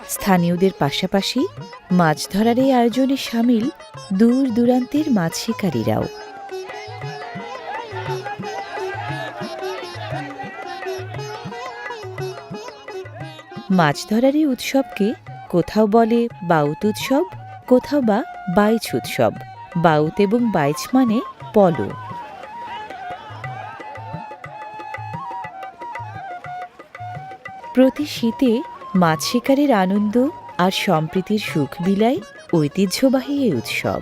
স্থানীয়দের পাশাপাশি মাছ ধরার এই আয়োজনে সামিল দূর দূরান্তের মাছ শিকারীরাও। মাছ ধরার এই উৎসবকে কোথাও বলে বাউত উৎসব, কোথাও বা বাইচ উৎসব। বাউত এবং বাইচ মানে পলো। প্রতি শীতে মাছ শিকারের আনন্দ আর সম্প্রীতির সুখ বিলায় ঐতিহ্যবাহী এই উৎসব।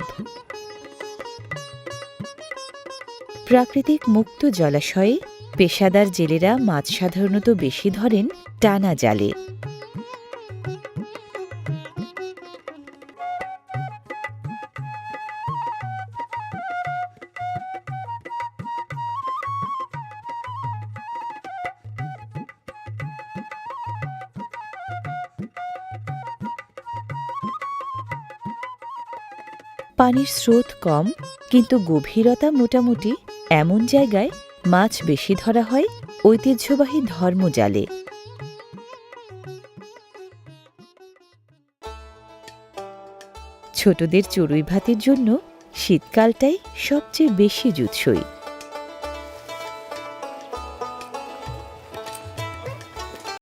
প্রাকৃতিক মুক্ত জলাশয়ে পেশাদার জেলেরা মাছ সাধারণত বেশি ধরেন টানা জালে। পানির স্রোত কম, কিন্তু গভীরতা মোটামুটি এমন জায়গায় মাছ বেশি ধরা হয় ঐতিহ্যবাহী ধর্মজালে। ছোটদের চড়ুই ভাতের জন্য শীতকালটাই সবচেয়ে বেশি জুৎসই।